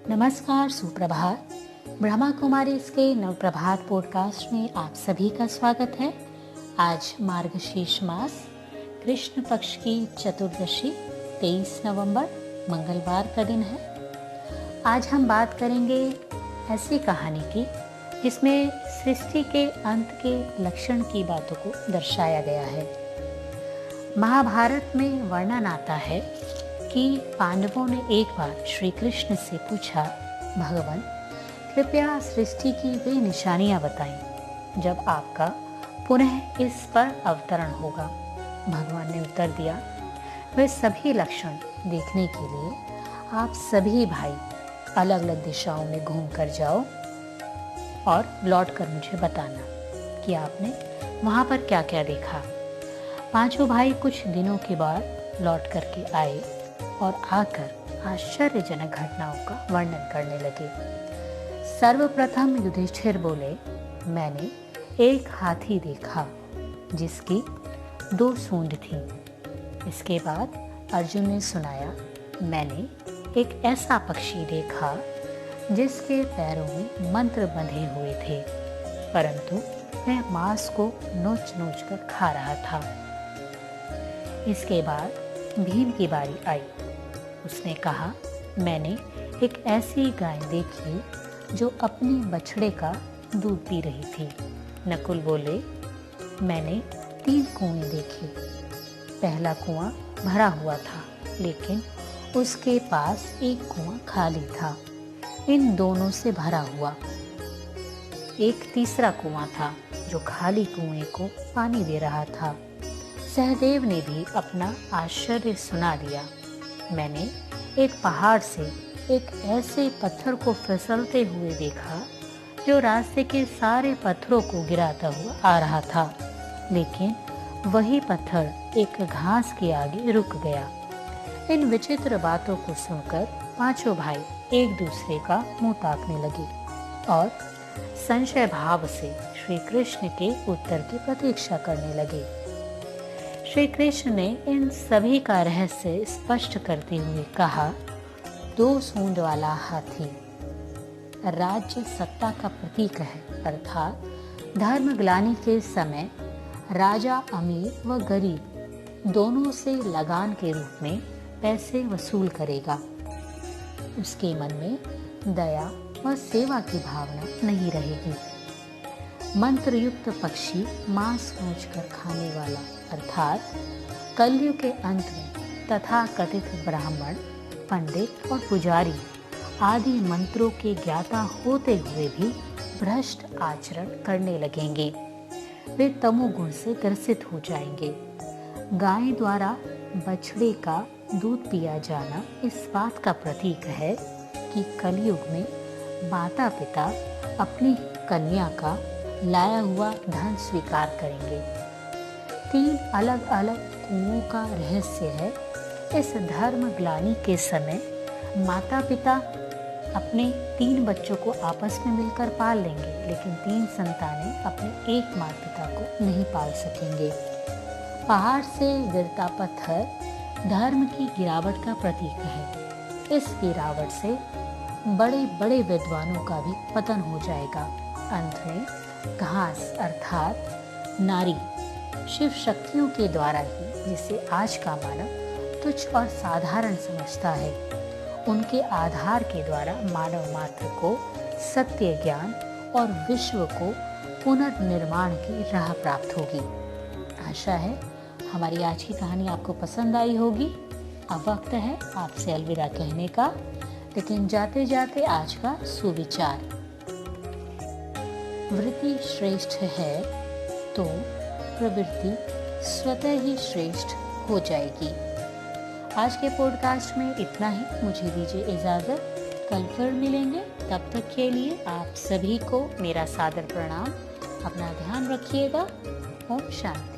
नमस्कार, सुप्रभात। ब्रह्मा कुमारी इसके नवप्रभात पॉडकास्ट में आप सभी का स्वागत है। आज मार्गशीर्ष मास कृष्ण पक्ष की चतुर्दशी 23 नवंबर मंगलवार का दिन है। आज हम बात करेंगे ऐसी कहानी की जिसमें सृष्टि के अंत के लक्षण की बातों को दर्शाया गया है। महाभारत में वर्णन आता है कि पांडवों ने एक बार श्री कृष्ण से पूछा, भगवान कृपया सृष्टि की वे निशानियां बताएं जब आपका पुनः इस पर अवतरण होगा। भगवान ने उत्तर दिया, वे सभी लक्षण देखने के लिए आप सभी भाई अलग अलग दिशाओं में घूम कर जाओ और लौट कर मुझे बताना कि आपने वहां पर क्या क्या देखा। पांचों भाई कुछ दिनों के बाद लौट करके आए और आकर आश्चर्यजनक घटनाओं का वर्णन करने लगे। सर्वप्रथम युधिष्ठिर बोले, मैंने एक हाथी देखा जिसकी 2 सूंड थी। इसके बाद अर्जुन ने सुनाया, मैंने एक ऐसा पक्षी देखा जिसके पैरों में मंत्र बंधे हुए थे, परंतु वह मांस को नोच नोच कर खा रहा था। इसके बाद भीम की बारी आई। उसने कहा, मैंने एक ऐसी गाय देखी जो अपने बछड़े का दूध पी रही थी। नकुल बोले, मैंने 3 कुएं देखे। पहला कुआं भरा हुआ था, लेकिन उसके पास एक कुआं खाली था। इन दोनों से भरा हुआ एक तीसरा कुआं था जो खाली कुएं को पानी दे रहा था। सहदेव ने भी अपना आश्चर्य सुना दिया। मैंने एक पहाड़ से एक ऐसे पत्थर को फिसलते हुए देखा जो रास्ते के सारे पत्थरों को गिराता हुआ आ रहा था, लेकिन वही पत्थर एक घास के आगे रुक गया। इन विचित्र बातों को सुनकर पांचों भाई एक दूसरे का मुंह ताकने लगे और संशय भाव से श्री कृष्ण के उत्तर की प्रतीक्षा करने लगे। श्री कृष्ण ने इन सभी का रहस्य स्पष्ट करते हुए कहा, 2 सूंड वाला हाथी राज्य सत्ता का प्रतीक है, अर्थात धर्म ग्लानि के समय राजा अमीर व गरीब दोनों से लगान के रूप में पैसे वसूल करेगा। उसके मन में दया व सेवा की भावना नहीं रहेगी। मंत्रयुक्त पक्षी मांस नोच कर खाने वाला, अर्थात कलयुग के अंत में तथा कथित ब्राह्मण, पंडित और पुजारी आदि मंत्रों के ज्ञाता होते हुए भी भ्रष्ट आचरण करने लगेंगे। वे तमोगुण से ग्रसित हो जाएंगे। गाय द्वारा बछड़े का दूध पिया जाना इस बात का प्रतीक है कि कलयुग में माता पिता अपनी कन्या का लाया हुआ धन स्वीकार करेंगे। 3 अलग अलग कुओं का रहस्य है। इस धर्म ग्लानि के समय माता पिता अपने 3 बच्चों को आपस में मिलकर पाल लेंगे, लेकिन 3 संतानें अपने एक माता पिता को नहीं पाल सकेंगे। पहाड़ से गिरता पत्थर धर्म की गिरावट का प्रतीक है। इस गिरावट से बड़े बड़े विद्वानों का भी पतन हो जाएगा। अंत में घास अर्थात नारी शिव शक्तियों के द्वारा ही, जिसे आज का मानव तुच्छ और साधारण समझता है, उनके आधार के द्वारा मानव मात्र को सत्य ज्ञान और विश्व को पुनर्निर्माण की राह प्राप्त होगी। आशा है हमारी आज की कहानी आपको पसंद आई होगी। अब वक्त है आपसे अलविदा कहने का, लेकिन जाते जाते आज का सुविचार। वृत्ति श्रेष्ठ है तो प्रवृत्ति स्वतः ही श्रेष्ठ हो जाएगी। आज के पॉडकास्ट में इतना ही। मुझे दीजिए इजाजत। कल फिर मिलेंगे। तब तक के लिए आप सभी को मेरा सादर प्रणाम। अपना ध्यान रखिएगा। ओम शांति।